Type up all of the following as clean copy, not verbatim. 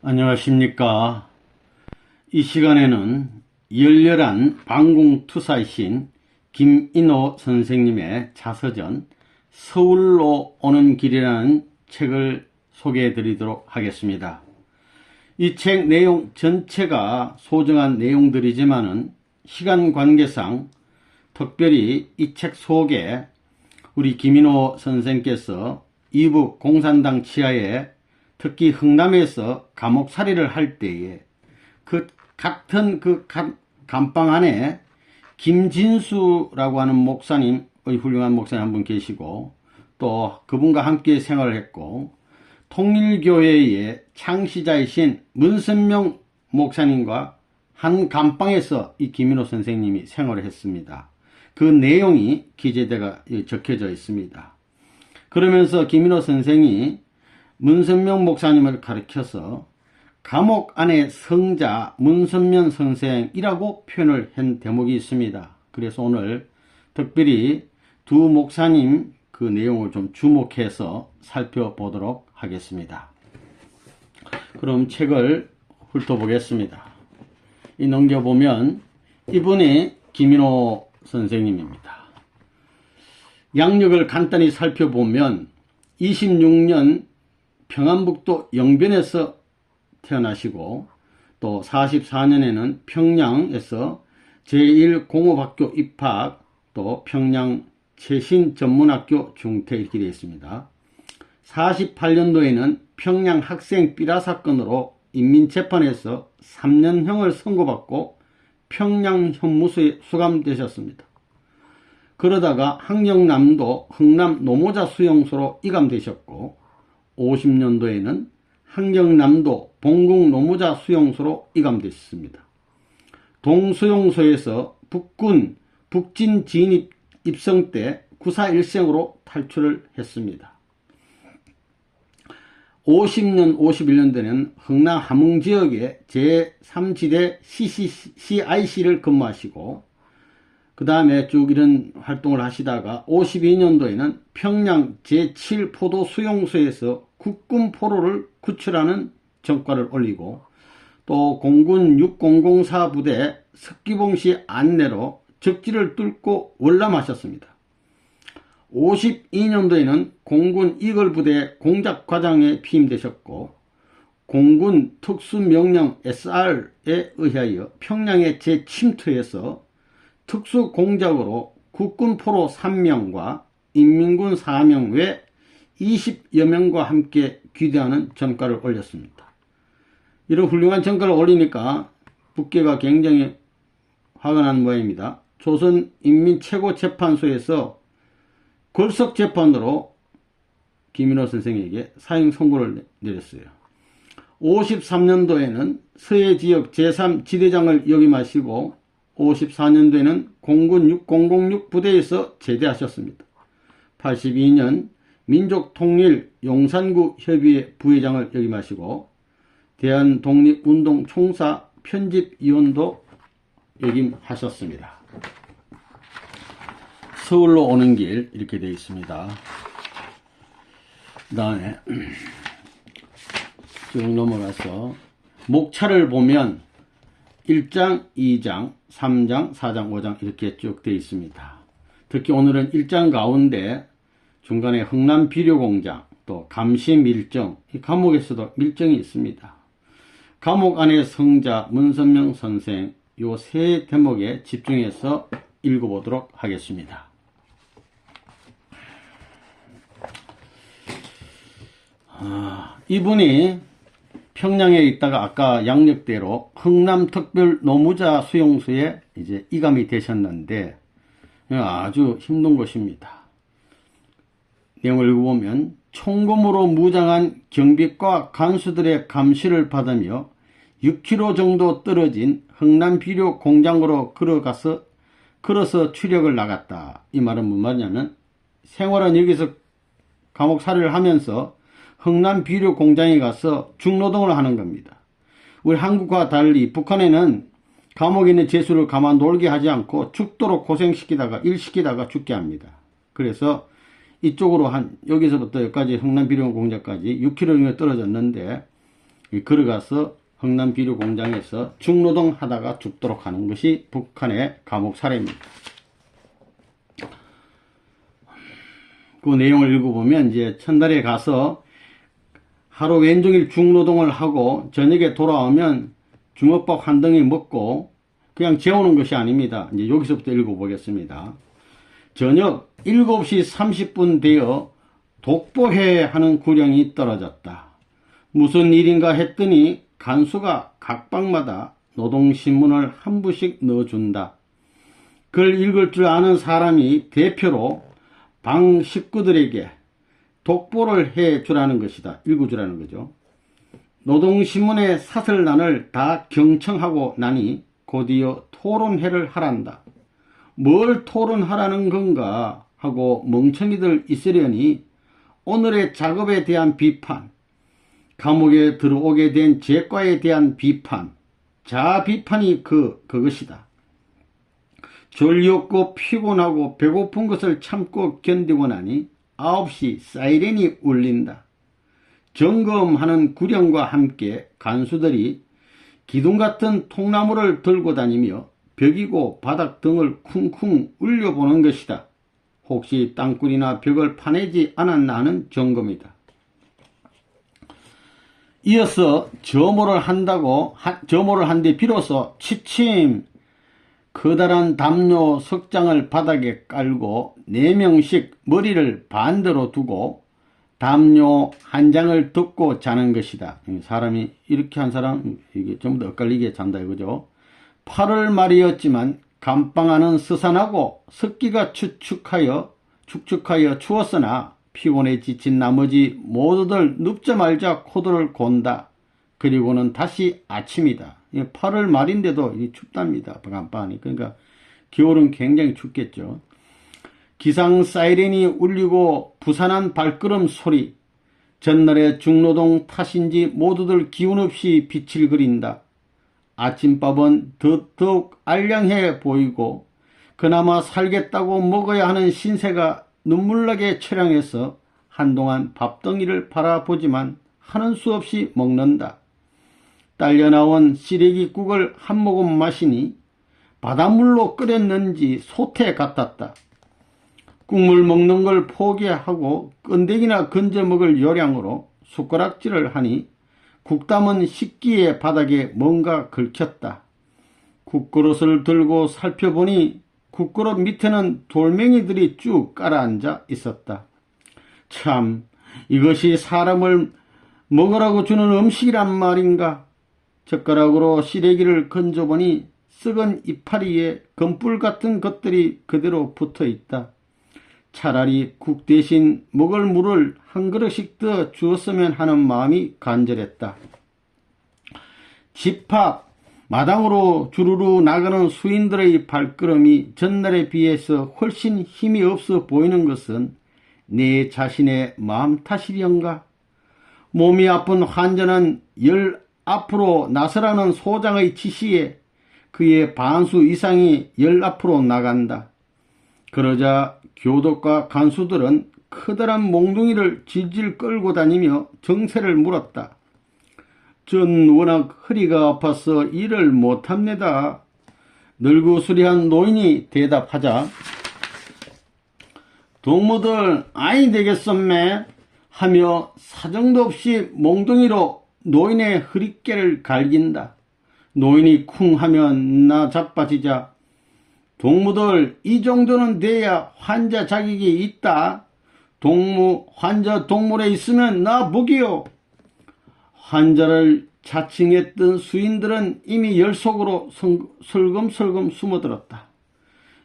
안녕하십니까. 이 시간에는 열렬한 방공투사이신 김인호 선생님의 자서전 서울로 오는 길이라는 책을 소개해 드리도록 하겠습니다. 이 책 내용 전체가 소중한 내용들이지만은 시간 관계상 특별히 이 책 속에 우리 김인호 선생께서 이북 공산당 치하에 특히 흥남에서 감옥살이를 할 때에 같은 감방 안에 김진수라고 하는 목사님의 훌륭한 목사님 한 분 계시고, 또 그분과 함께 생활을 했고, 통일교회의 창시자이신 문선명 목사님과 한 감방에서 이 김인호 선생님이 생활을 했습니다. 그 내용이 기재되어 적혀져 있습니다. 그러면서 김인호 선생이 문선명 목사님을 가르쳐서 감옥 안의 성자 문선명 선생이라고 표현을 한 대목이 있습니다. 그래서 오늘 특별히 두 목사님 그 내용을 좀 주목해서 살펴보도록 하겠습니다. 그럼 책을 훑어보겠습니다. 이 넘겨보면 이분이 김인호 선생님입니다. 양력을 간단히 살펴보면 26년 평안북도 영변에서 태어나시고, 또 44년에는 평양에서 제1공업학교 입학, 또 평양 최신전문학교 중퇴 이렇게 되어 있습니다. 48년도에는 평양 학생 삐라 사건으로 인민재판에서 3년형을 선고받고 평양 현무소에 수감되셨습니다. 그러다가 항영남도 흥남 노모자 수용소로 이감되셨고, 50년도에는 항영남도 봉궁 노무자 수용소로 이감됐습니다. 동수용소에서 북군 북진 진입 입성 때 구사일생으로 탈출을 했습니다. 50년, 51년도에는 흥남 함흥지역의 제3지대 CIC를 근무하시고, 그 다음에 쭉 이런 활동을 하시다가 52년도에는 평양 제7포도 수용소에서 국군포로를 구출하는 전과를 올리고, 또 공군 6004 부대 석기봉시 안내로 적지를 뚫고 월남하셨습니다. 52년도에는 공군 이글부대 공작과장에 피임되셨고, 공군 특수명령 SR에 의하여 평양에 재침투해서 특수공작으로 국군포로 3명과 인민군 4명 외 20여 명과 함께 귀대하는 전과를 올렸습니다. 이런 훌륭한 전과를 올리니까 북계가 굉장히 화가 난 모양입니다. 조선인민최고재판소에서 걸석재판으로 김인호 선생에게 사형 선고를 내렸어요. 53년도에는 서해지역 제3지대장을 역임하시고, 54년도에는 공군 6006 부대에서 제대하셨습니다. 82년 민족통일 용산구 협의회 부회장을 역임하시고, 대한독립운동 총사 편집위원도 역임하셨습니다. 서울로 오는 길 이렇게 되어 있습니다. 그 다음에 쭉 넘어가서 목차를 보면 1장, 2장, 3장, 4장, 5장 이렇게 쭉 되어 있습니다. 특히 오늘은 1장 가운데 중간에 흥남비료공장, 또 감시밀정, 이 감옥에서도 밀정이 있습니다. 감옥 안의 성자 문선명 선생, 요 세 대목에 집중해서 읽어보도록 하겠습니다. 이분이 평양에 있다가 아까 양력대로 흥남특별 노무자 수용소에 이제 이감이 되셨는데, 아주 힘든 곳입니다. 내용을 읽어보면 총검으로 무장한 경비과 간수들의 감시를 받으며 6km 정도 떨어진 흥남비료 공장으로 걸어서 추력을 나갔다. 이 말은 무슨 말이냐면, 생활은 여기서 감옥살이를 하면서 흥남비료 공장에 가서 중노동을 하는 겁니다. 우리 한국과 달리 북한에는 감옥에 있는 죄수를 가만 놀게 하지 않고 죽도록 고생시키다가 일시키다가 죽게 합니다. 그래서 이쪽으로 여기서부터 여기까지 흥남비료 공장까지 6km 떨어졌는데, 걸어가서 흥남 비료 공장에서 중노동 하다가 죽도록 하는 것이 북한의 감옥 사례입니다. 그 내용을 읽어보면 이제 첫날에 가서 하루 왼종일 중노동을 하고 저녁에 돌아오면 주먹밥 한 덩이 먹고 그냥 재우는 것이 아닙니다. 이제 여기서부터 읽어보겠습니다. 저녁 7시 30분 되어 독보회 하는 구령이 떨어졌다. 무슨 일인가 했더니 간수가 각 방마다 노동신문을 한 부씩 넣어준다. 글 읽을 줄 아는 사람이 대표로 방 식구들에게 독보를 해주라는 것이다. 읽어주라는 거죠. 노동신문의 사설란을 다 경청하고 나니 곧이어 토론회를 하란다. 뭘 토론하라는 건가 하고 멍청이들 있으려니 오늘의 작업에 대한 비판, 감옥에 들어오게 된 죄과에 대한 비판, 자비판이 그것이다. 졸렸고 피곤하고 배고픈 것을 참고 견디고 나니 9시 사이렌이 울린다. 점검하는 구령과 함께 간수들이 기둥 같은 통나무를 들고 다니며 벽이고 바닥 등을 쿵쿵 울려보는 것이다. 혹시 땅굴이나 벽을 파내지 않았나 하는 점검이다. 이어서 점호를 한데 비로소 취침 커다란 담요 석장을 바닥에 깔고 4명씩 머리를 반대로 두고 담요 한 장을 덮고 자는 것이다. 사람이 이렇게 한 사람 이게 좀 더 엇갈리게 잔다 이거죠. 8월 말이었지만 감방 안은 스산하고 습기가 축축하여 추웠으나 피곤에 지친 나머지 모두들 눕자마자 코들을 곤다. 그리고는 다시 아침이다. 8월 말인데도 춥답니다. 감방이. 그러니까 겨울은 굉장히 춥겠죠. 기상 사이렌이 울리고 부산한 발걸음 소리, 전날의 중노동 탓인지 모두들 기운 없이 빛을 그린다. 아침밥은 더욱 알량해 보이고 그나마 살겠다고 먹어야 하는 신세가 눈물나게 처량해서 한동안 밥덩이를 바라보지만 하는 수 없이 먹는다. 딸려나온 시래기국을 한 모금 마시니 바닷물로 끓였는지 소태 같았다. 국물 먹는 걸 포기하고 건더기나 건져 먹을 요량으로 숟가락질을 하니 국 담은 식기의 바닥에 뭔가 긁혔다. 국그릇을 들고 살펴보니 국그릇 밑에는 돌멩이들이 쭉 깔아앉아 있었다. 참, 이것이 사람을 먹으라고 주는 음식이란 말인가? 젓가락으로 시래기를 건져보니 썩은 이파리에 검불 같은 것들이 그대로 붙어 있다. 차라리 국 대신 먹을 물을 한 그릇씩 더 주었으면 하는 마음이 간절했다. 집 앞 마당으로 주르르 나가는 수인들의 발걸음이 전날에 비해서 훨씬 힘이 없어 보이는 것은 내 자신의 마음 탓이련가? 몸이 아픈 환자는 열 앞으로 나서라는 소장의 지시에 그의 반수 이상이 열 앞으로 나간다. 그러자 교독과 간수들은 커다란 몽둥이를 질질 끌고 다니며 정세를 물었다. 전 워낙 허리가 아파서 일을 못합니다. 늙으수리한 노인이 대답하자 동무들 아이 되겠었매 하며 사정도 없이 몽둥이로 노인의 허리깨를 갈긴다. 노인이 쿵 하면 나 자빠지자 동무들 이 정도는 돼야 환자 자격이 있다. 환자 동물에 있으면 나 보기요. 환자를 자칭했던 수인들은 이미 열 속으로 설금설금 숨어들었다.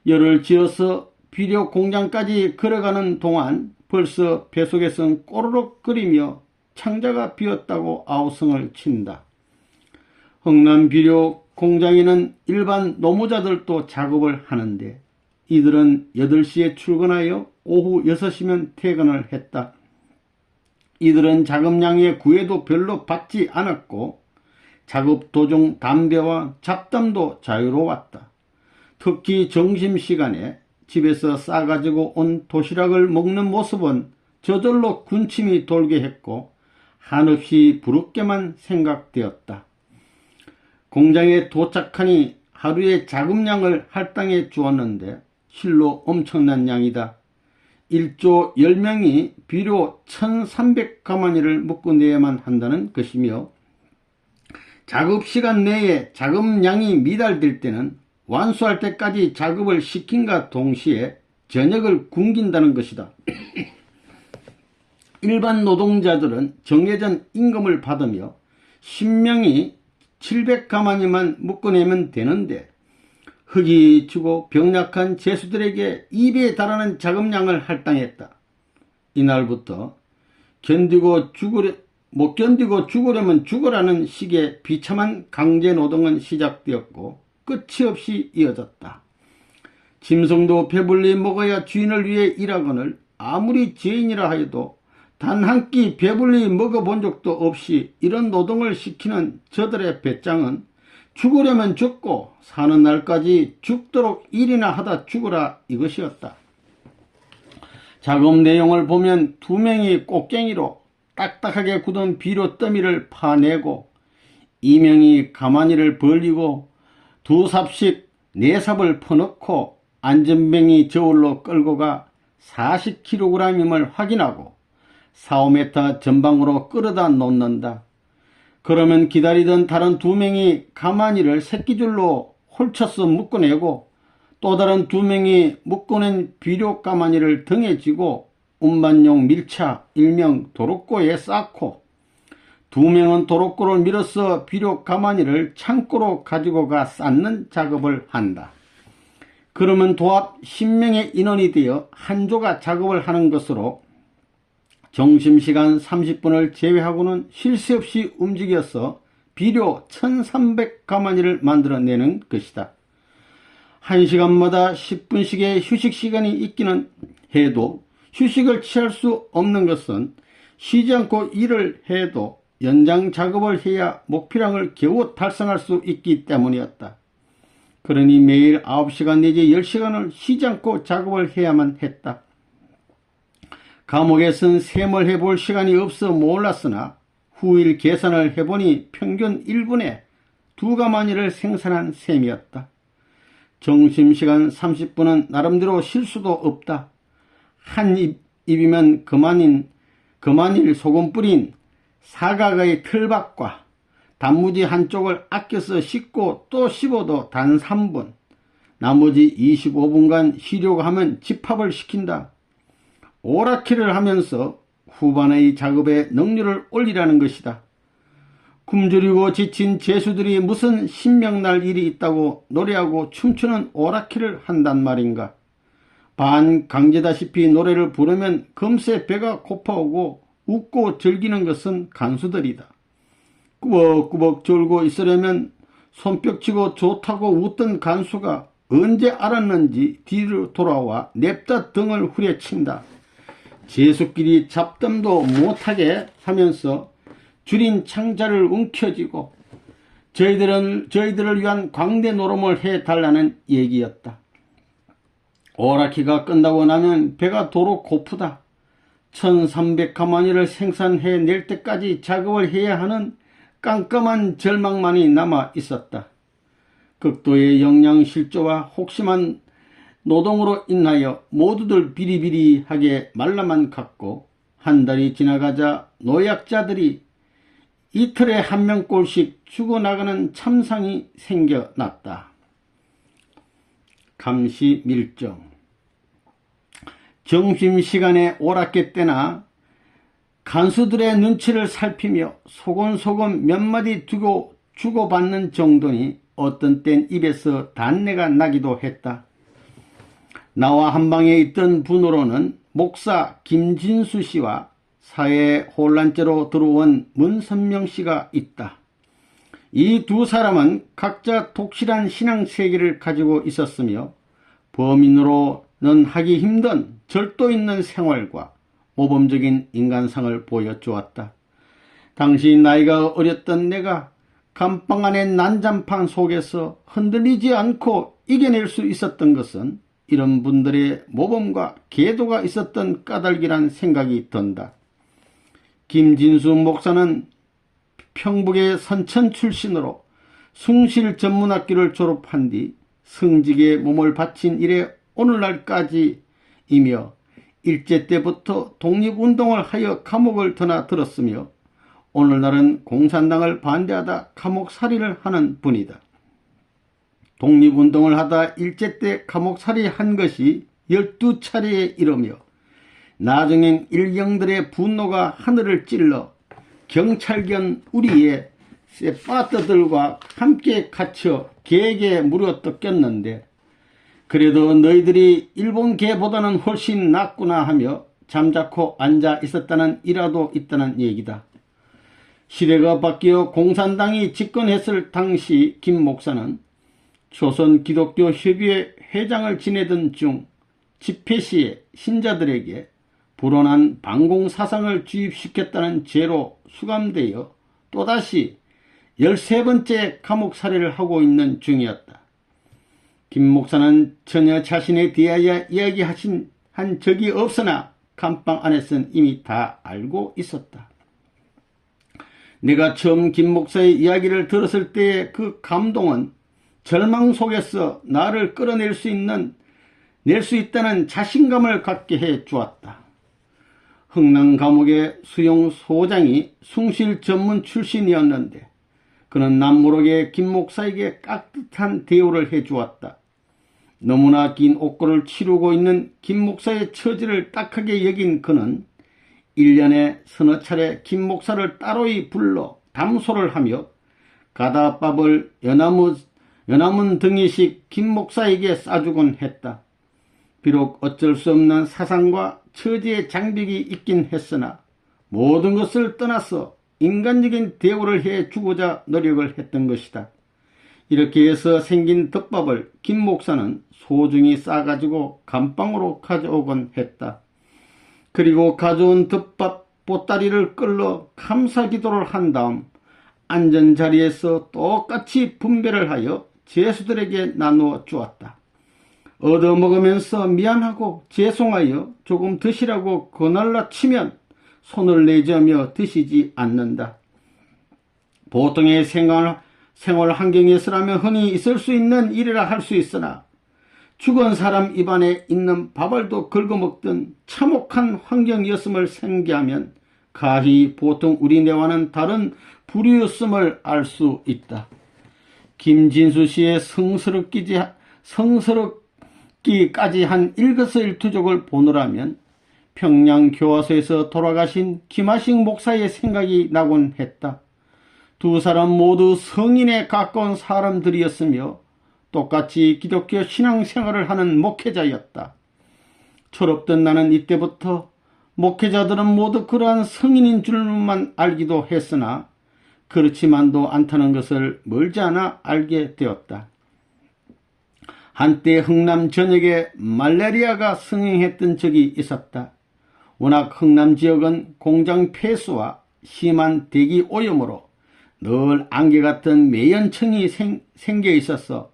열을 지어서 비료 공장까지 걸어가는 동안 벌써 뱃속에선 꼬르륵거리며 창자가 비었다고 아우성을 친다. 흥남 비료 공장에는 일반 노무자들도 작업을 하는데 이들은 8시에 출근하여 오후 6시면 퇴근을 했다. 이들은 작업량의 구애도 별로 받지 않았고 작업 도중 담배와 잡담도 자유로웠다. 특히 점심시간에 집에서 싸가지고 온 도시락을 먹는 모습은 저절로 군침이 돌게 했고 한없이 부럽게만 생각되었다. 공장에 도착하니 하루에 자금량을 할당해 주었는데 실로 엄청난 양이다. 1조 10명이 비료 1300가마니를 묶어내야만 한다는 것이며, 작업시간 내에 자금량이 미달될 때는 완수할 때까지 작업을 시킨과 동시에 저녁을 굶긴다는 것이다. 일반 노동자들은 정해진 임금을 받으며 10명이 700가마니만 묶어내면 되는데, 흙이 지고 병약한 제수들에게 2배에 달하는 자금량을 할당했다. 이날부터 못 견디고 죽으려면 죽으라는 식의 비참한 강제노동은 시작되었고 끝이 없이 이어졌다. 짐승도 배불리 먹어야 주인을 위해 일하거늘 아무리 죄인이라 하여도 단 한 끼 배불리 먹어본 적도 없이 이런 노동을 시키는 저들의 배짱은 죽으려면 죽고 사는 날까지 죽도록 일이나 하다 죽으라 이것이었다. 작업 내용을 보면 2명이 꽃갱이로 딱딱하게 굳은 비료 더미를 파내고 2명이 가마니를 벌리고 2삽씩 4삽을 퍼넣고 안전뱅이 저울로 끌고 가 40kg임을 확인하고 4-5m 전방으로 끌어다 놓는다. 그러면 기다리던 다른 2명이 가마니를 새끼줄로 홀쳐서 묶어내고 또 다른 2명이 묶어낸 비료 가마니를 등에 지고 운반용 밀차 일명 도로꼬에 쌓고 2명은 도로꼬를 밀어서 비료 가마니를 창고로 가지고 가 쌓는 작업을 한다. 그러면 도합 10명의 인원이 되어 한 조가 작업을 하는 것으로 점심시간 30분을 제외하고는 쉴 새 없이 움직여서 비료 1300가마니를 만들어내는 것이다. 1시간마다 10분씩의 휴식시간이 있기는 해도 휴식을 취할 수 없는 것은 쉬지 않고 일을 해도 연장 작업을 해야 목표량을 겨우 달성할 수 있기 때문이었다. 그러니 매일 9시간 내지 10시간을 쉬지 않고 작업을 해야만 했다. 감옥에선 셈을 해볼 시간이 없어 몰랐으나 후일 계산을 해보니 평균 1분에 2가마니를 생산한 셈이었다. 점심시간 30분은 나름대로 쉴 수도 없다. 한 입이면 그만일 소금 뿌린 사각의 틀밥과 단무지 한쪽을 아껴서 씻고 또 씹어도 단 3분, 나머지 25분간 쉬려고 하면 집합을 시킨다. 오락키를 하면서 후반의 작업에 능률을 올리라는 것이다. 굶주리고 지친 제수들이 무슨 신명날 일이 있다고 노래하고 춤추는 오락키를 한단 말인가. 반강제다시피 노래를 부르면 금세 배가 고파오고 웃고 즐기는 것은 간수들이다. 꾸벅꾸벅 졸고 있으려면 손뼉치고 좋다고 웃던 간수가 언제 알았는지 뒤로 돌아와 냅다 등을 후려친다. 제수끼리 잡담도 못하게 하면서 줄인 창자를 움켜쥐고 저희들을 위한 광대 노름을 해달라는 얘기였다. 오락기가 끝나고 나면 배가 도로 고프다. 1300가마니를 생산해낼 때까지 작업을 해야 하는 깜깜한 절망만이 남아 있었다. 극도의 영양실조와 혹심한 노동으로 인하여 모두들 비리비리하게 말라만 갔고 한 달이 지나가자 노약자들이 이틀에 한 명꼴씩 죽어나가는 참상이 생겨났다. 감시밀정. 점심시간에 오락기 때나 간수들의 눈치를 살피며 소곤소곤 몇 마디 두고 주고받는 정도니 어떤 땐 입에서 단내가 나기도 했다. 나와 한방에 있던 분으로는 목사 김진수 씨와 사회 혼란죄로 들어온 문선명 씨가 있다. 이 두 사람은 각자 독실한 신앙세계를 가지고 있었으며 범인으로는 하기 힘든 절도 있는 생활과 모범적인 인간상을 보여주었다. 당시 나이가 어렸던 내가 감방 안의 난장판 속에서 흔들리지 않고 이겨낼 수 있었던 것은 이런 분들의 모범과 계도가 있었던 까닭이란 생각이 든다. 김진수 목사는 평북의 선천 출신으로 숭실 전문학교를 졸업한 뒤 성직에 몸을 바친 이래 오늘날까지이며 일제 때부터 독립운동을 하여 감옥을 드나들었으며 오늘날은 공산당을 반대하다 감옥살이를 하는 분이다. 독립운동을 하다 일제 때 감옥살이한 것이 12차례에 이르며 나중엔 일경들의 분노가 하늘을 찔러 경찰견 우리의 세파트들과 함께 갇혀 개에게 물어뜯겼는데 그래도 너희들이 일본 개보다는 훨씬 낫구나 하며 잠자코 앉아 있었다는 일화도 있다는 얘기다. 시대가 바뀌어 공산당이 집권했을 당시 김 목사는 조선기독교협의회 회장을 지내던 중 집회 시에 신자들에게 불온한 반공사상을 주입시켰다는 죄로 수감되어 또다시 13번째 감옥살이를 하고 있는 중이었다. 김 목사는 전혀 자신에 대하여 한 적이 없으나 감방 안에서는 이미 다 알고 있었다. 내가 처음 김 목사의 이야기를 들었을 때의 그 감동은 절망 속에서 나를 끌어낼 수 있다는 자신감을 갖게 해 주었다. 흥남 감옥의 수용 소장이 숭실 전문 출신이었는데 그는 남모르게 김 목사에게 깍듯한 대우를 해 주었다. 너무나 긴 옥고를 치르고 있는 김 목사의 처지를 딱하게 여긴 그는 1년에 서너 차례 김 목사를 따로이 불러 담소를 하며 가다밥을 연화문 등이씩 김 목사에게 싸주곤 했다. 비록 어쩔 수 없는 사상과 처지의 장벽이 있긴 했으나 모든 것을 떠나서 인간적인 대우를 해주고자 노력을 했던 것이다. 이렇게 해서 생긴 덮밥을 김 목사는 소중히 싸가지고 감방으로 가져오곤 했다. 그리고 가져온 덮밥 보따리를 끌러 감사기도를 한 다음 앉은 자리에서 똑같이 분배를 하여 제수들에게 나누어 주었다. 얻어먹으면서 미안하고 죄송하여 조금 드시라고 거날라 치면 손을 내저으며 드시지 않는다. 보통의 생활 환경에서라면 흔히 있을 수 있는 일이라 할 수 있으나 죽은 사람 입안에 있는 밥알도 긁어먹던 참혹한 환경이었음을 생각하면 가히 보통 우리네와는 다른 부류였음을 알 수 있다. 김진수 씨의 성스럽기까지 한 일거수일투족을 보느라면 평양교화소에서 돌아가신 김하식 목사의 생각이 나곤 했다. 두 사람 모두 성인에 가까운 사람들이었으며 똑같이 기독교 신앙생활을 하는 목회자였다. 철없던 나는 이때부터 목회자들은 모두 그러한 성인인 줄만 알기도 했으나 그렇지만도 않다는 것을 멀지 않아 알게 되었다. 한때 흥남 전역에 말라리아가 성행했던 적이 있었다. 워낙 흥남 지역은 공장 폐수와 심한 대기 오염으로 늘 안개같은 매연층이 생겨 있어서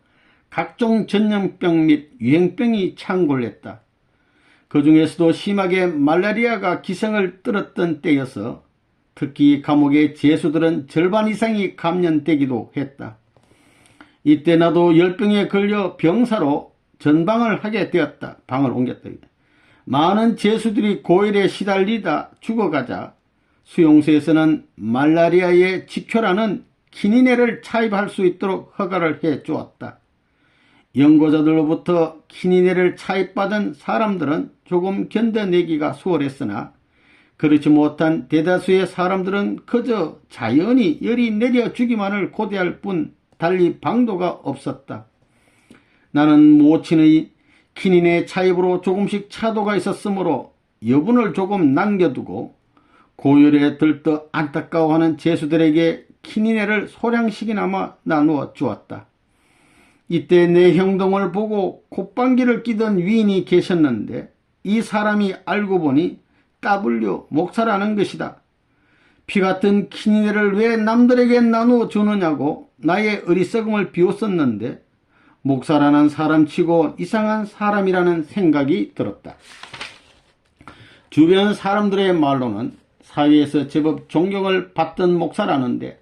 각종 전염병 및 유행병이 창궐했다. 그 중에서도 심하게 말라리아가 기승을 떨었던 때여서 특히 감옥의 죄수들은 절반 이상이 감염되기도 했다. 이때 나도 열병에 걸려 병사로 전방을 하게 되었다. 방을 옮겼다. 많은 죄수들이 고열에 시달리다 죽어가자 수용소에서는 말라리아에 직효라는 키니네를 차입할 수 있도록 허가를 해 주었다. 연고자들로부터 키니네를 차입받은 사람들은 조금 견뎌내기가 수월했으나 그렇지 못한 대다수의 사람들은 그저 자연히 열이 내려주기만을 고대할 뿐 달리 방도가 없었다. 나는 모친의 키니네 차입으로 조금씩 차도가 있었으므로 여분을 조금 남겨두고 고열에 들떠 안타까워하는 죄수들에게 키니네를 소량씩이나마 나누어 주었다. 이때 내 행동을 보고 콧방귀를 끼던 위인이 계셨는데 이 사람이 알고 보니 W 목사라는 것이다. 피 같은 키니네를 왜 남들에게 나누어 주느냐고 나의 어리석음을 비웃었는데 목사라는 사람치고 이상한 사람이라는 생각이 들었다. 주변 사람들의 말로는 사회에서 제법 존경을 받던 목사라는데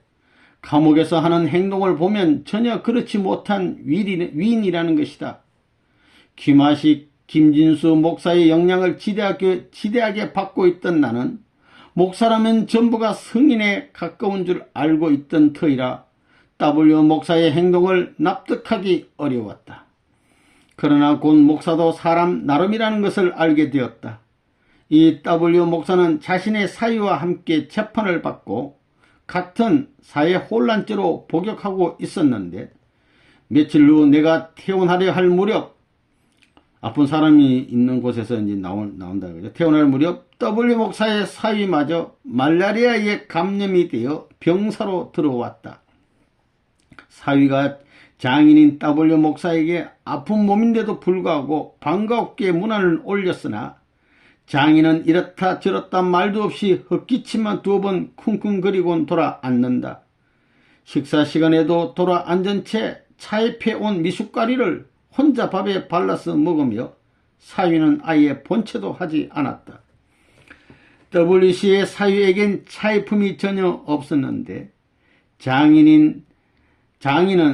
감옥에서 하는 행동을 보면 전혀 그렇지 못한 위인이라는 것이다. 귀마식 김진수 목사의 영향을 지대하게 받고 있던 나는 목사라면 전부가 성인에 가까운 줄 알고 있던 터이라 W 목사의 행동을 납득하기 어려웠다. 그러나 곧 목사도 사람 나름이라는 것을 알게 되었다. 이 W 목사는 자신의 사위와 함께 재판을 받고 같은 사회 혼란죄로 복역하고 있었는데 며칠 후 내가 퇴원하려 할 무렵 아픈 사람이 있는 곳에서 이제 나온다 그러죠. 퇴원할 무렵 W 목사의 사위마저 말라리아에 감염이 되어 병사로 들어왔다. 사위가 장인인 W 목사에게 아픈 몸인데도 불구하고 반갑게 문안을 올렸으나 장인은 이렇다 저렇다 말도 없이 헛기침만 2번 쿵쿵거리곤 돌아앉는다. 식사 시간에도 돌아앉은 채 차에 패온 미숫가리를 혼자 밥에 발라서 먹으며 사위는 아예 본체도 하지 않았다. WC의 사위에겐 차이품이 전혀 없었는데 장인은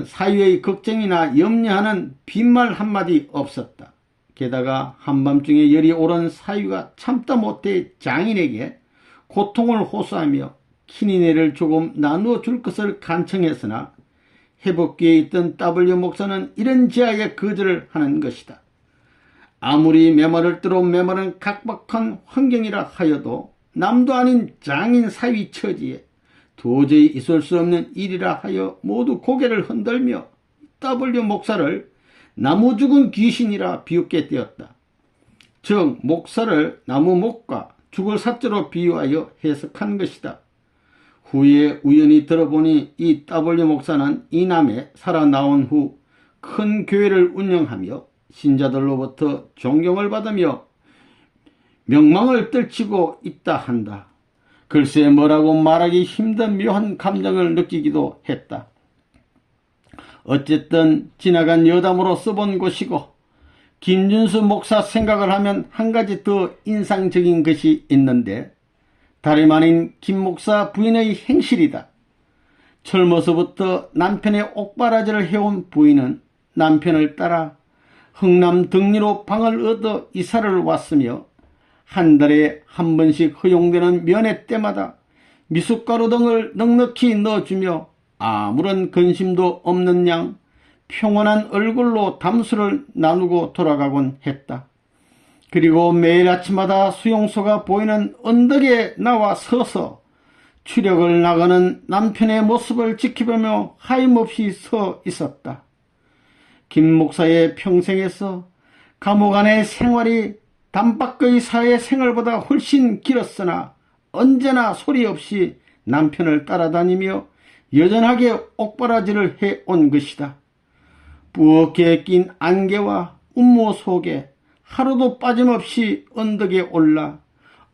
사위의 걱정이나 염려하는 빈말 한마디 없었다. 게다가 한밤중에 열이 오른 사위가 참다 못해 장인에게 고통을 호소하며 키니네를 조금 나누어 줄 것을 간청했으나 회복기에 있던 W 목사는 이런 제안에 거절을 하는 것이다. 아무리 메말을 들어 메말은 각박한 환경이라 하여도 남도 아닌 장인 사위 처지에 도저히 있을 수 없는 일이라 하여 모두 고개를 흔들며 W 목사를 나무 죽은 귀신이라 비웃게 되었다. 즉 목사를 나무 목과 죽을 사자로 비유하여 해석한 것이다. 후에 우연히 들어보니 이 W 목사는 이남에 살아나온 후 큰 교회를 운영하며 신자들로부터 존경을 받으며 명망을 떨치고 있다 한다. 글쎄 뭐라고 말하기 힘든 묘한 감정을 느끼기도 했다. 어쨌든 지나간 여담으로 써본 것이고 김준수 목사 생각을 하면 한 가지 더 인상적인 것이 있는데 다름 아닌 김 목사 부인의 행실이다. 젊어서부터 남편의 옥바라지를 해온 부인은 남편을 따라 흥남 등리로 방을 얻어 이사를 왔으며 한 달에 한 번씩 허용되는 면회 때마다 미숫가루 등을 넉넉히 넣어주며 아무런 근심도 없는 양 평온한 얼굴로 담수를 나누고 돌아가곤 했다. 그리고 매일 아침마다 수용소가 보이는 언덕에 나와 서서 추력을 나가는 남편의 모습을 지켜보며 하염없이 서 있었다. 김 목사의 평생에서 감옥 안의 생활이 담밖의 사회 생활보다 훨씬 길었으나 언제나 소리 없이 남편을 따라다니며 여전하게 옥바라지를 해온 것이다. 부엌에 낀 안개와 운모 속에 하루도 빠짐없이 언덕에 올라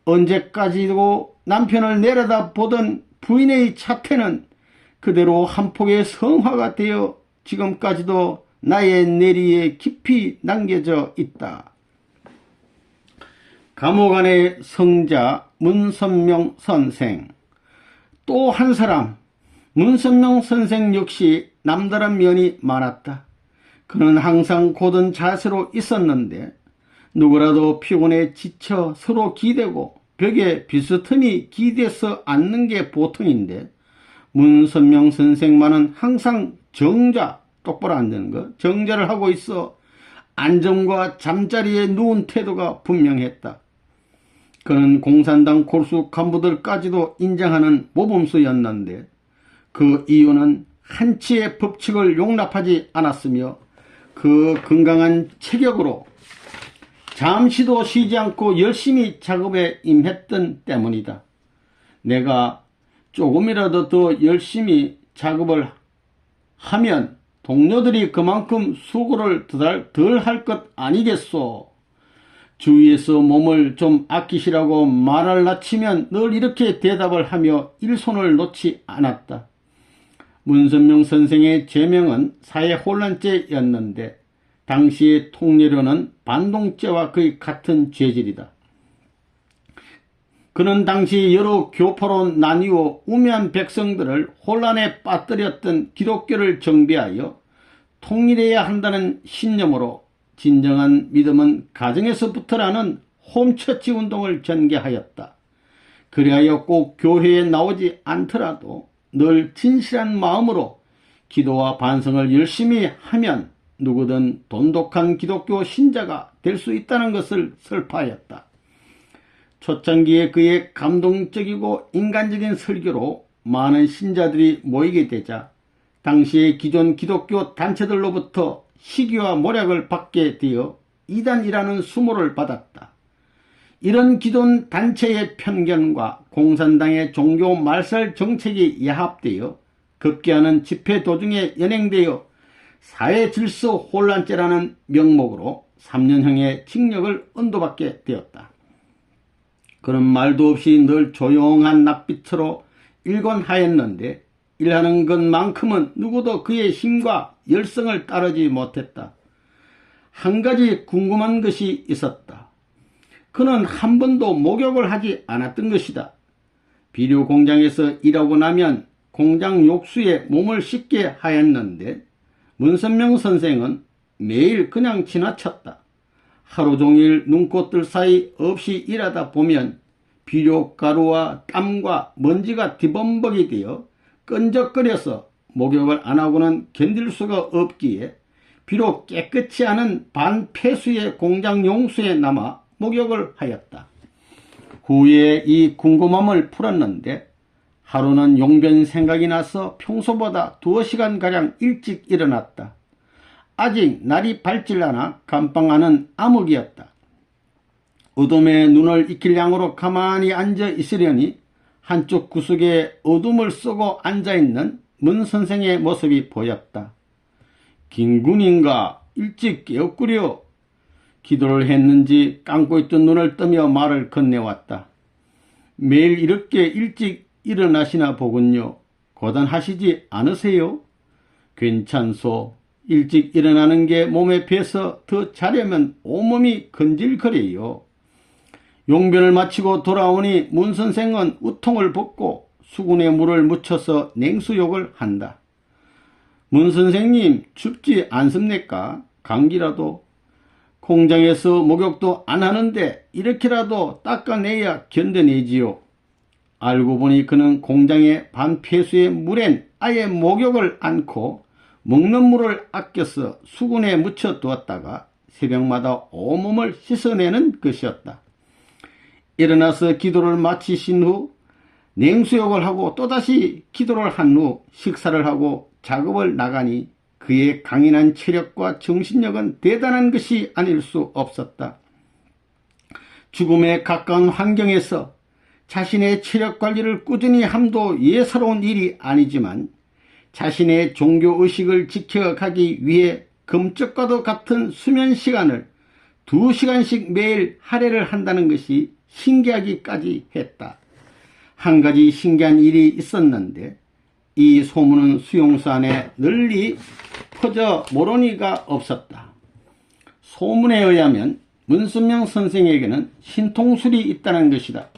언제까지도 남편을 내려다 보던 부인의 자태는 그대로 한 폭의 성화가 되어 지금까지도 나의 내리에 깊이 남겨져 있다. 감옥 안의 성자 문선명 선생. 또 한 사람 문선명 선생 역시 남다른 면이 많았다. 그는 항상 고든 자세로 있었는데 누구라도 피곤해 지쳐 서로 기대고 벽에 비스듬히 기대서 앉는 게 보통인데 문선명 선생만은 항상 정자, 똑바로 앉는 것, 정자를 하고 있어 안정과 잠자리에 누운 태도가 분명했다. 그는 공산당 골수 간부들까지도 인정하는 모범수였는데 그 이유는 한치의 법칙을 용납하지 않았으며 그 건강한 체격으로 잠시도 쉬지 않고 열심히 작업에 임했던 때문이다. 내가 조금이라도 더 열심히 작업을 하면 동료들이 그만큼 수고를 덜 할 것 아니겠소. 주위에서 몸을 좀 아끼시라고 말을 낮추면 늘 이렇게 대답을 하며 일손을 놓지 않았다. 문선명 선생의 죄명은 사회혼란죄였는데 당시의 통례로는 반동죄와 거의 같은 죄질이다. 그는 당시 여러 교파로 나뉘어 우매한 백성들을 혼란에 빠뜨렸던 기독교를 정비하여 통일해야 한다는 신념으로 진정한 믿음은 가정에서부터라는 홈처치 운동을 전개하였다. 그리하여 꼭 교회에 나오지 않더라도 늘 진실한 마음으로 기도와 반성을 열심히 하면 누구든 돈독한 기독교 신자가 될 수 있다는 것을 설파하였다. 초창기에 그의 감동적이고 인간적인 설교로 많은 신자들이 모이게 되자 당시의 기존 기독교 단체들로부터 시기와 모략을 받게 되어 이단이라는 수모를 받았다. 이런 기존 단체의 편견과 공산당의 종교 말살 정책이 야합되어 급기야는 집회 도중에 연행되어 사회 질서 혼란죄라는 명목으로 3년형의 징역을 언도받게 되었다. 그는 말도 없이 늘 조용한 낯빛으로 일곤 하였는데 일하는 것만큼은 누구도 그의 힘과 열성을 따르지 못했다. 한 가지 궁금한 것이 있었다. 그는 한 번도 목욕을 하지 않았던 것이다. 비료 공장에서 일하고 나면 공장 욕수에 몸을 씻게 하였는데 문선명 선생은 매일 그냥 지나쳤다. 하루 종일 눈꽃들 사이 없이 일하다 보면 비료가루와 땀과 먼지가 뒤범벅이 되어 끈적거려서 목욕을 안 하고는 견딜 수가 없기에 비록 깨끗이 않은 반폐수의 공장 용수에 남아 목욕을 하였다. 후에 이 궁금함을 풀었는데 하루는 용변 생각이 나서 평소보다 2시간가량 일찍 일어났다. 아직 날이 밝질 않아 감방하는 암흑이었다. 어둠에 눈을 익힐 양으로 가만히 앉아 있으려니 한쪽 구석에 어둠을 쓰고 앉아있는 문 선생의 모습이 보였다. 김군인가 일찍 깨었구려. 기도를 했는지 감고 있던 눈을 뜨며 말을 건네왔다. 매일 이렇게 일찍 일어나시나 보군요. 고단하시지 않으세요? 괜찮소. 일찍 일어나는 게 몸에 배서 더 자려면 온몸이 건질거려요. 용변을 마치고 돌아오니 문 선생은 우통을 벗고 수군에 물을 묻혀서 냉수욕을 한다. 문 선생님 춥지 않습니까? 감기라도. 공장에서 목욕도 안 하는데 이렇게라도 닦아내야 견뎌내지요. 알고 보니 그는 공장의 반폐수의 물엔 아예 목욕을 않고 먹는 물을 아껴서 수군에 묻혀 두었다가 새벽마다 온몸을 씻어내는 것이었다. 일어나서 기도를 마치신 후 냉수욕을 하고 또다시 기도를 한 후 식사를 하고 작업을 나가니 그의 강인한 체력과 정신력은 대단한 것이 아닐 수 없었다. 죽음에 가까운 환경에서 자신의 체력 관리를 꾸준히 함도 예사로운 일이 아니지만 자신의 종교의식을 지켜가기 위해 금쪽과도 같은 수면 시간을 2시간씩 매일 할애를 한다는 것이 신기하기까지 했다. 한 가지 신기한 일이 있었는데 이 소문은 수용소 안에 널리 퍼져 모르니가 없었다. 소문에 의하면 문선명 선생에게는 신통술이 있다는 것이다.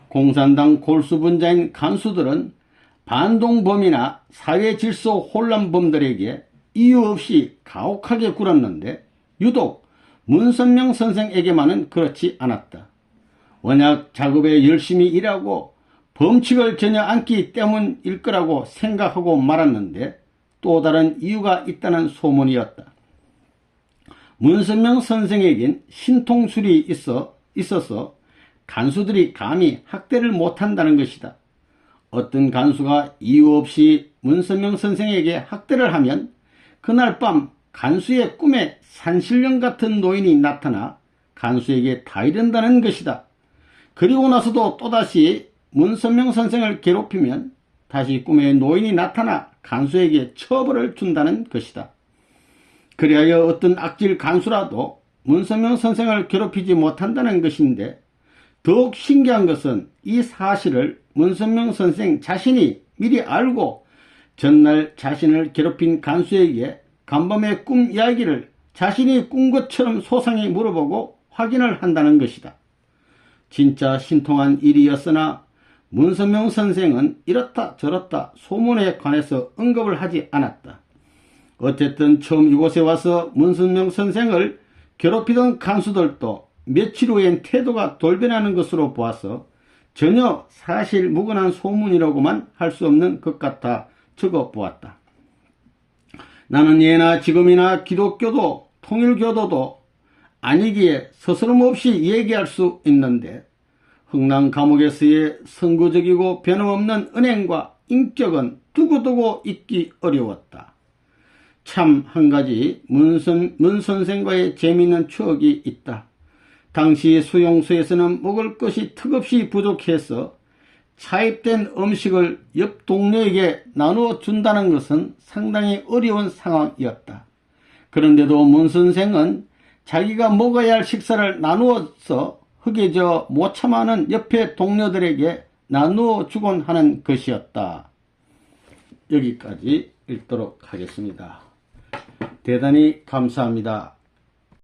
공산당 골수분자인 간수들은 반동범이나 사회질서 혼란범들에게 이유 없이 가혹하게 굴었는데 유독 문선명 선생에게만은 그렇지 않았다. 워낙 작업에 열심히 일하고 범칙을 전혀 않기 때문일 거라고 생각하고 말았는데 또 다른 이유가 있다는 소문이었다. 문선명 선생에겐 신통술이 있어서 간수들이 감히 학대를 못한다는 것이다. 어떤 간수가 이유 없이 문선명 선생에게 학대를 하면 그날 밤 간수의 꿈에 산신령 같은 노인이 나타나 간수에게 타이른다는 것이다. 그리고 나서도 또다시 문선명 선생을 괴롭히면 다시 꿈에 노인이 나타나 간수에게 처벌을 준다는 것이다. 그리하여 어떤 악질 간수라도 문선명 선생을 괴롭히지 못한다는 것인데 더욱 신기한 것은 이 사실을 문선명 선생 자신이 미리 알고 전날 자신을 괴롭힌 간수에게 간밤의 꿈 이야기를 자신이 꾼 것처럼 소상히 물어보고 확인을 한다는 것이다. 진짜 신통한 일이었으나 문선명 선생은 이렇다 저렇다 소문에 관해서 언급을 하지 않았다. 어쨌든 처음 이곳에 와서 문선명 선생을 괴롭히던 간수들도 며칠 후엔 태도가 돌변하는 것으로 보아서 전혀 사실무근한 소문이라고만 할 수 없는 것 같아 적어보았다. 나는 예나 지금이나 기독교도 통일교도도 아니기에 서스럼없이 얘기할 수 있는데 흥남 감옥에서의 선구적이고 변함없는 은행과 인격은 두고두고 잊기 어려웠다. 참 한 가지 문 선생과의 재미있는 추억이 있다. 당시 수용소에서는 먹을 것이 턱없이 부족해서 차입된 음식을 옆 동료에게 나누어 준다는 것은 상당히 어려운 상황이었다. 그런데도 문 선생은 자기가 먹어야 할 식사를 나누어서 흙에져 못 참아하는 옆에 동료들에게 나누어 주곤 하는 것이었다. 여기까지 읽도록 하겠습니다. 대단히 감사합니다.